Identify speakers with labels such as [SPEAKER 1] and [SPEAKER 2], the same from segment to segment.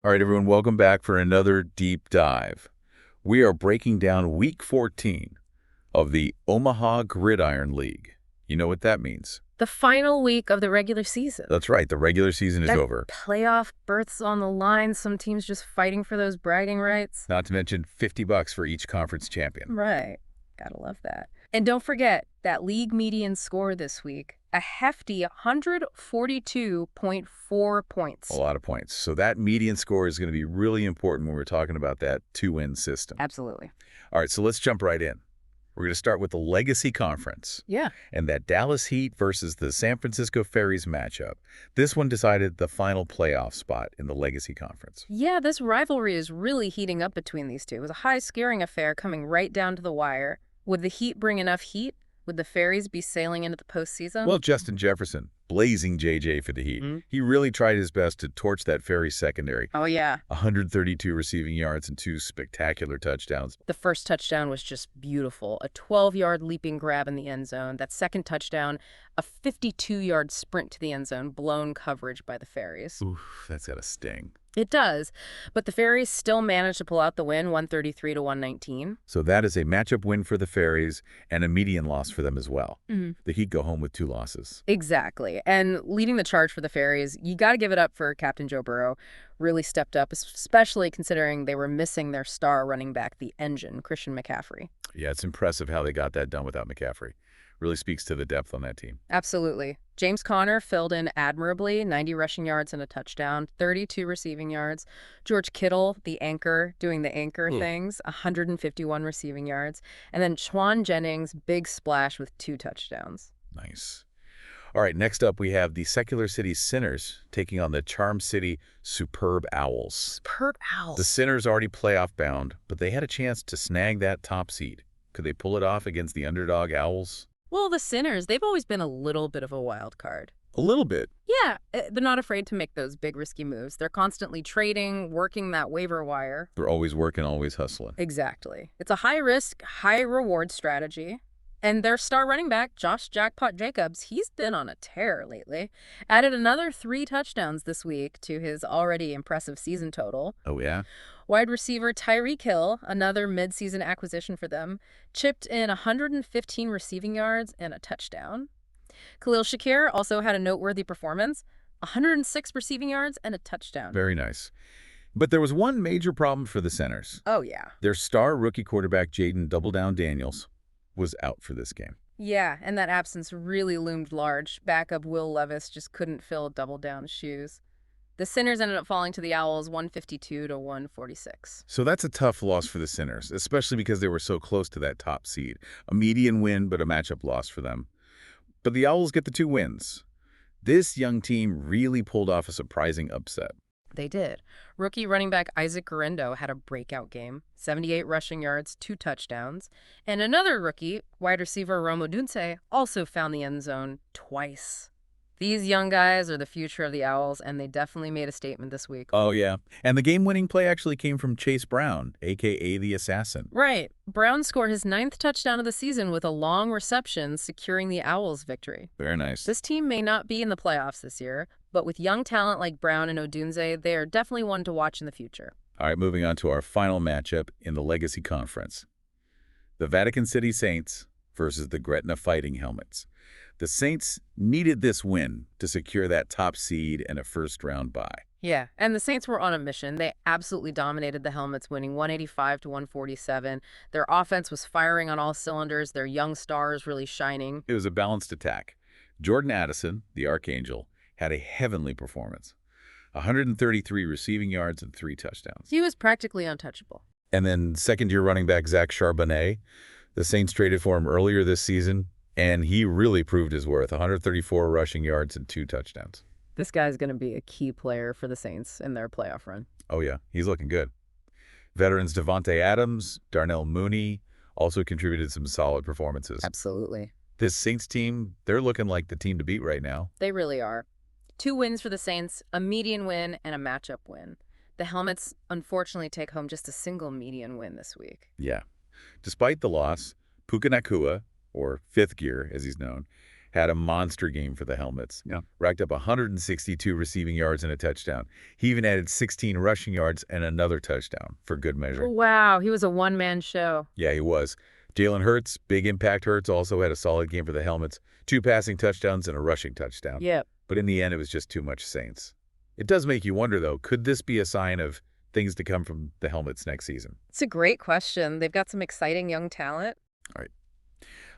[SPEAKER 1] All right, everyone, welcome back for another deep dive. We are breaking down Week 14 of the Omaha Gridiron League. You know what that means?
[SPEAKER 2] The final week of the regular season.
[SPEAKER 1] That's right, the regular season is over.
[SPEAKER 2] Playoff berths on the line, some teams just fighting for those bragging rights.
[SPEAKER 1] Not to mention $50 for each conference champion.
[SPEAKER 2] Right. Gotta love that. And don't forget that league median score this week, a hefty 142.4 points.
[SPEAKER 1] A lot of points. So that median score is going to be really important when we're talking about that two-win system.
[SPEAKER 2] Absolutely.
[SPEAKER 1] All right, so let's jump right in. We're going to start with the Legacy Conference.
[SPEAKER 2] Yeah.
[SPEAKER 1] And that Dallas Heat versus the San Francisco Ferries matchup. This one decided the final playoff spot in the Legacy Conference.
[SPEAKER 2] Yeah, this rivalry is really heating up between these two. It was a high-scoring affair coming right down to the wire. Would the Heat bring enough heat? Would the Ferries be sailing into the postseason?
[SPEAKER 1] Well, Justin Jefferson, blazing JJ for the Heat. He really tried his best to torch that Ferries secondary.
[SPEAKER 2] Oh, yeah.
[SPEAKER 1] 132 receiving yards and 2 spectacular touchdowns.
[SPEAKER 2] The first touchdown was just beautiful. A 12-yard leaping grab in the end zone. That second touchdown, a 52-yard sprint to the end zone, blown coverage by the Ferries.
[SPEAKER 1] Oof, that's got to sting.
[SPEAKER 2] It does, but the Ferries still managed to pull out the win, 133 to 119.
[SPEAKER 1] So that is a matchup win for the Ferries and a median loss for them as well. The Heat go home with 2 losses.
[SPEAKER 2] Exactly. And leading the charge for the Ferries, you got to give it up for Captain Joe Burrow. Really stepped up, especially considering they were missing their star running back, the engine, Christian McCaffrey.
[SPEAKER 1] Yeah, it's impressive how they got that done without McCaffrey. Really speaks to the depth on that team.
[SPEAKER 2] Absolutely. James Conner filled in admirably, 90 rushing yards and a touchdown, 32 receiving yards. George Kittle, the anchor, doing the anchor things, 151 receiving yards. And then Chwan Jennings, big splash with 2 touchdowns.
[SPEAKER 1] Nice. All right, next up we have the Secular City Sinners taking on the Charm City Superb Owls.
[SPEAKER 2] Superb Owls.
[SPEAKER 1] The Sinners already playoff bound, but they had a chance to snag that top seed. Could they pull it off against the underdog Owls?
[SPEAKER 2] Well, the Sinners, they've always been a little bit of a wild card.
[SPEAKER 1] A little bit.
[SPEAKER 2] Yeah, they're not afraid to make those big risky moves. They're constantly trading, working that waiver wire.
[SPEAKER 1] They're always working, always hustling.
[SPEAKER 2] Exactly. It's a high-risk, high-reward strategy. And their star running back, Josh Jackpot Jacobs, he's been on a tear lately. Added another 3 touchdowns this week to his already impressive season total.
[SPEAKER 1] Oh, yeah?
[SPEAKER 2] Wide receiver Tyreek Hill, another midseason acquisition for them, chipped in 115 receiving yards and a touchdown. Khalil Shakir also had a noteworthy performance, 106 receiving yards and a touchdown.
[SPEAKER 1] Very nice. But there was one major problem for the Sinners.
[SPEAKER 2] Oh, yeah.
[SPEAKER 1] Their star rookie quarterback, Jaden Double Down Daniels, was out for this game.
[SPEAKER 2] Yeah, and that absence really loomed large. Backup Will Levis just couldn't fill Double Down's shoes. The Sinners ended up falling to the Owls 152 to 146.
[SPEAKER 1] So that's a tough loss for the Sinners, especially because they were so close to that top seed. A median win, but a matchup loss for them. But the Owls get the 2 wins. This young team really pulled off a surprising upset.
[SPEAKER 2] They did. Rookie running back Isaac Guerrero had a breakout game, 78 rushing yards, 2 touchdowns. And another rookie, wide receiver Rome Odunze, also found the end zone twice. These young guys are the future of the Owls, and they definitely made a statement this week.
[SPEAKER 1] Oh, yeah. And the game-winning play actually came from Chase Brown, a.k.a. the Assassin.
[SPEAKER 2] Right. Brown scored his 9th touchdown of the season with a long reception, securing the Owls' victory.
[SPEAKER 1] Very nice.
[SPEAKER 2] This team may not be in the playoffs this year, but with young talent like Brown and Odunze, they are definitely one to watch in the future.
[SPEAKER 1] All right, moving on to our final matchup in the Legacy Conference. The Vatican City Saints versus the Gretna Fighting Helmets. The Saints needed this win to secure that top seed and a first-round bye.
[SPEAKER 2] Yeah, and the Saints were on a mission. They absolutely dominated the Helmets, winning 185 to 147. Their offense was firing on all cylinders, their young stars really shining.
[SPEAKER 1] It was a balanced attack. Jordan Addison, the Archangel, had a heavenly performance. 133 receiving yards and 3 touchdowns.
[SPEAKER 2] He was practically untouchable.
[SPEAKER 1] And then second-year running back Zach Charbonnet, the Saints traded for him earlier this season, and he really proved his worth, 134 rushing yards and 2 touchdowns.
[SPEAKER 2] This guy's going to be a key player for the Saints in their playoff run.
[SPEAKER 1] Oh, yeah, he's looking good. Veterans Devontae Adams, Darnell Mooney also contributed some solid performances.
[SPEAKER 2] Absolutely.
[SPEAKER 1] This Saints team, they're looking like the team to beat right now.
[SPEAKER 2] They really are. 2 wins for the Saints, a median win and a matchup win. The Helmets unfortunately take home just a single median win this week.
[SPEAKER 1] Yeah. Despite the loss, Puka Nakua, or Fifth Gear as he's known, had a monster game for the Helmets.
[SPEAKER 3] Yeah.
[SPEAKER 1] Racked up 162 receiving yards and a touchdown. He even added 16 rushing yards and another touchdown for good measure.
[SPEAKER 2] Wow, he was a one-man show.
[SPEAKER 1] Yeah, he was. Jalen Hurts, big impact Hurts, also had a solid game for the Helmets. 2 passing touchdowns and a rushing touchdown.
[SPEAKER 2] Yep.
[SPEAKER 1] But in the end, it was just too much Saints. It does make you wonder, though, could this be a sign of things to come from the Helmets next season?
[SPEAKER 2] It's a great question. They've got some exciting young talent.
[SPEAKER 1] All right.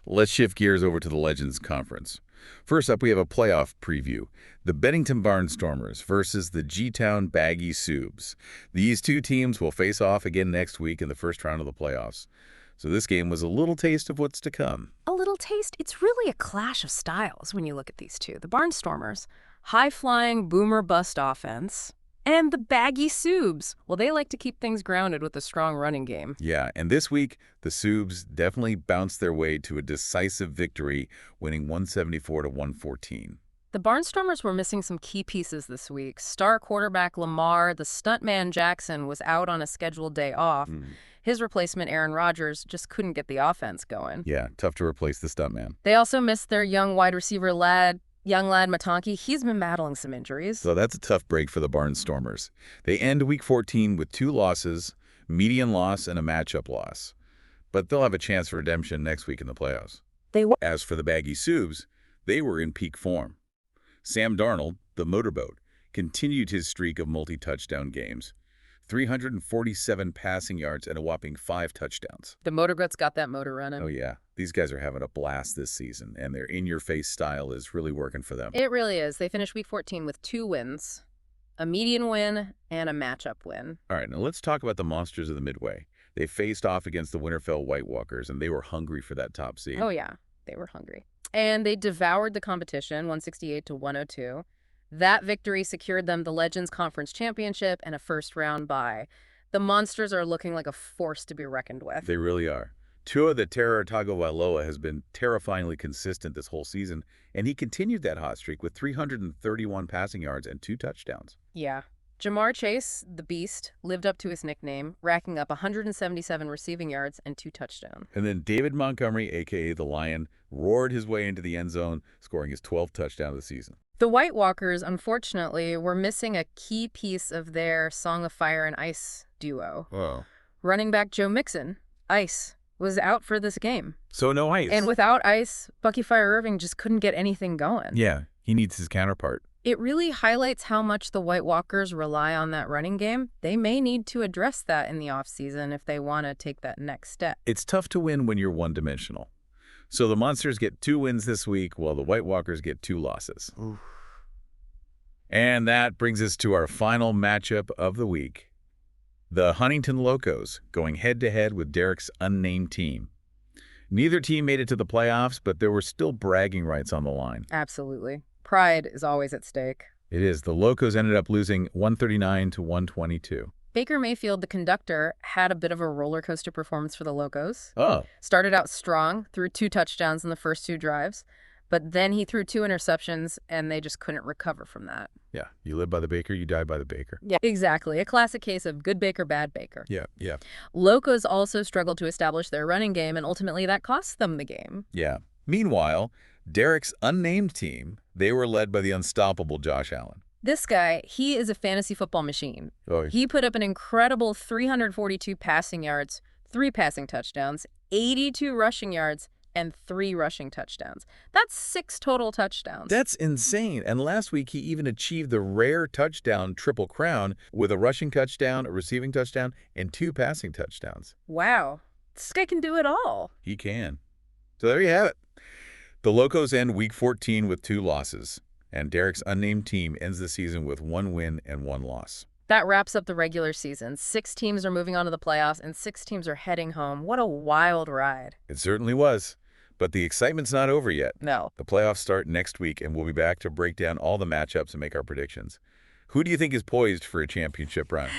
[SPEAKER 1] Let's shift gears over to the Legends Conference. First up, we have a playoff preview. The Bennington Barnstormers versus the G-Town Baggy Soobs. These two teams will face off again next week in the first round of the playoffs. So this game was a little taste of what's to come.
[SPEAKER 2] A little taste. It's really a clash of styles when you look at these two. The Barnstormers, high-flying boomer-bust offense, and the Baggy Soobs. Well, they like to keep things grounded with a strong running game.
[SPEAKER 1] Yeah, and this week, the Soobs definitely bounced their way to a decisive victory, winning 174 to 114.
[SPEAKER 2] The Barnstormers were missing some key pieces this week. Star quarterback Lamar, the stuntman Jackson, was out on a scheduled day off. His replacement, Aaron Rodgers, just couldn't get the offense going.
[SPEAKER 1] Yeah, tough to replace the stuntman.
[SPEAKER 2] They also missed their young wide receiver young lad Matonki. He's been battling some injuries.
[SPEAKER 1] So that's a tough break for the Barnstormers. They end Week 14 with 2 losses, median loss and a matchup loss. But they'll have a chance for redemption next week in the playoffs. As for the Baggy Soobs, they were in peak form. Sam Darnold, the motorboat, continued his streak of multi-touchdown games. 347 passing yards and a whopping 5 touchdowns.
[SPEAKER 2] The motorboat's got that motor running.
[SPEAKER 1] Oh, yeah. These guys are having a blast this season, and their in-your-face style is really working for them.
[SPEAKER 2] It really is. They finished Week 14 with 2 wins, a median win and a matchup win.
[SPEAKER 1] All right, now let's talk about the monsters of the Midway. They faced off against the Winterfell White Walkers, and they were hungry for that top seed.
[SPEAKER 2] Oh, yeah. They were hungry. And they devoured the competition, 168 to 102. That victory secured them the Legends Conference Championship and a first-round bye. The Monsters are looking like a force to be reckoned with.
[SPEAKER 1] They really are. Tua the Terror Tagovailoa has been terrifyingly consistent this whole season, and he continued that hot streak with 331 passing yards and 2 touchdowns.
[SPEAKER 2] Yeah. Jamar Chase, the Beast, lived up to his nickname, racking up 177 receiving yards and 2 touchdowns.
[SPEAKER 1] And then David Montgomery, a.k.a. the Lion, roared his way into the end zone, scoring his 12th touchdown of the season.
[SPEAKER 2] The White Walkers, unfortunately, were missing a key piece of their Song of Fire and Ice duo.
[SPEAKER 1] Whoa.
[SPEAKER 2] Running back Joe Mixon, Ice, was out for this game.
[SPEAKER 1] So no Ice.
[SPEAKER 2] And without Ice, Bucky Fire Irving just couldn't get anything going.
[SPEAKER 1] Yeah, he needs his counterpart.
[SPEAKER 2] It really highlights how much the White Walkers rely on that running game. They may need to address that in the offseason if they want to take that next step.
[SPEAKER 1] It's tough to win when you're one-dimensional. So the Monsters get 2 wins this week, while the White Walkers get 2 losses.
[SPEAKER 3] Oof.
[SPEAKER 1] And that brings us to our final matchup of the week. The Huntington Locos going head-to-head with Derek's unnamed team. Neither team made it to the playoffs, but there were still bragging rights on the line.
[SPEAKER 2] Absolutely. Pride is always at stake.
[SPEAKER 1] It is. The Locos ended up losing 139 to 122.
[SPEAKER 2] Baker Mayfield, the conductor, had a bit of a roller coaster performance for the Locos.
[SPEAKER 1] Oh.
[SPEAKER 2] Started out strong, threw 2 touchdowns in the first 2 drives, but then he threw 2 interceptions, and they just couldn't recover from that.
[SPEAKER 1] Yeah, you live by the baker, you die by the baker.
[SPEAKER 2] Yeah, exactly. A classic case of good baker, bad baker.
[SPEAKER 1] Yeah.
[SPEAKER 2] Locos also struggled to establish their running game, and ultimately that cost them the game.
[SPEAKER 1] Yeah. Meanwhile, Derek's unnamed team, they were led by the unstoppable Josh Allen.
[SPEAKER 2] This guy, he is a fantasy football machine.
[SPEAKER 1] Oh,
[SPEAKER 2] He put up an incredible 342 passing yards, 3 passing touchdowns, 82 rushing yards, and 3 rushing touchdowns. That's 6 total touchdowns.
[SPEAKER 1] that's insane. And last week, he even achieved the rare touchdown triple crown with a rushing touchdown, a receiving touchdown, and 2 passing touchdowns.
[SPEAKER 2] Wow. This guy can do it all.
[SPEAKER 1] He can. So there you have it. The Locos end Week 14 with 2 losses, and Derek's unnamed team ends the season with 1 win and 1 loss.
[SPEAKER 2] That wraps up the regular season. 6 teams are moving on to the playoffs, and 6 teams are heading home. What a wild ride.
[SPEAKER 1] It certainly was. But the excitement's not over yet.
[SPEAKER 2] No.
[SPEAKER 1] The playoffs start next week, and we'll be back to break down all the matchups and make our predictions. Who do you think is poised for a championship run?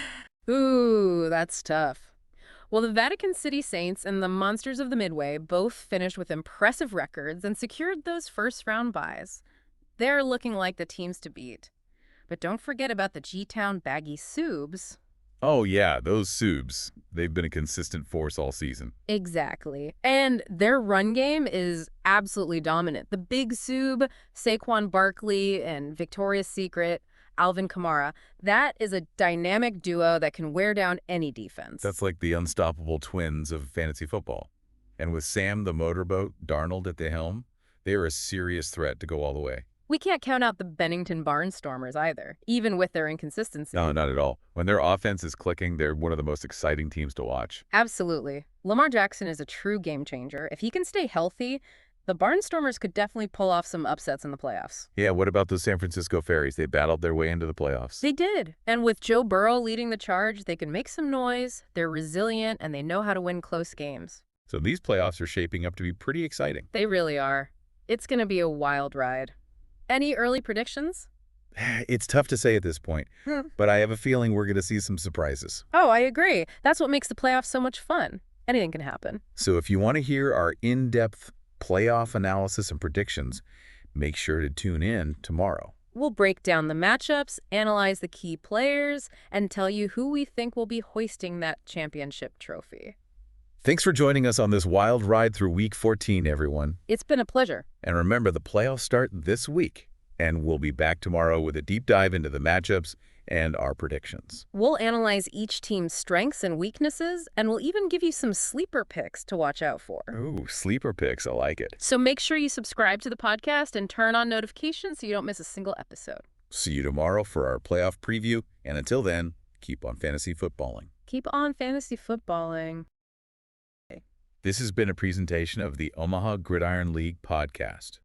[SPEAKER 2] Ooh, that's tough. Well, the Vatican City Saints and the Monsters of the Midway both finished with impressive records and secured those first-round byes. They're looking like the teams to beat. But don't forget about the G-Town Baggy Soobs.
[SPEAKER 1] Oh, yeah, those Soobs. They've been a consistent force all season.
[SPEAKER 2] Exactly. And their run game is absolutely dominant. The big Soob, Saquon Barkley, and Victoria's Secret, Alvin Kamara, that is a dynamic duo that can wear down any defense.
[SPEAKER 1] That's like the unstoppable twins of fantasy football. And with Sam the motorboat Darnold at the helm, they are a serious threat to go all the way.
[SPEAKER 2] We can't count out the Bennington Barnstormers either, even with their inconsistency.
[SPEAKER 1] No, not at all. When their offense is clicking, they're one of the most exciting teams to watch.
[SPEAKER 2] Absolutely. Lamar Jackson is a true game changer. If he can stay healthy, the Barnstormers could definitely pull off some upsets in the playoffs.
[SPEAKER 1] Yeah, what about those San Francisco Ferries? They battled their way into the playoffs.
[SPEAKER 2] They did. And with Joe Burrow leading the charge, they can make some noise, they're resilient, and they know how to win close games.
[SPEAKER 1] So these playoffs are shaping up to be pretty exciting.
[SPEAKER 2] They really are. It's going to be a wild ride. Any early predictions?
[SPEAKER 1] It's tough to say at this point, but I have a feeling we're going to see some surprises.
[SPEAKER 2] Oh, I agree. That's what makes the playoffs so much fun. Anything can happen.
[SPEAKER 1] So if you want to hear our in-depth playoff analysis and predictions, make sure to tune in tomorrow.
[SPEAKER 2] We'll break down the matchups, analyze the key players, and tell you who we think will be hoisting that championship trophy.
[SPEAKER 1] Thanks for joining us on this wild ride through Week 14, everyone.
[SPEAKER 2] It's been a pleasure.
[SPEAKER 1] And remember, the playoffs start this week, and we'll be back tomorrow with a deep dive into the matchups and our predictions.
[SPEAKER 2] We'll analyze each team's strengths and weaknesses, and we'll even give you some sleeper picks to watch out for.
[SPEAKER 1] Ooh, sleeper picks. I like it.
[SPEAKER 2] So make sure you subscribe to the podcast and turn on notifications so you don't miss a single episode.
[SPEAKER 1] See you tomorrow for our playoff preview, and until then, keep on fantasy footballing.
[SPEAKER 2] Keep on fantasy footballing.
[SPEAKER 1] This has been a presentation of the Omaha Gridiron League podcast.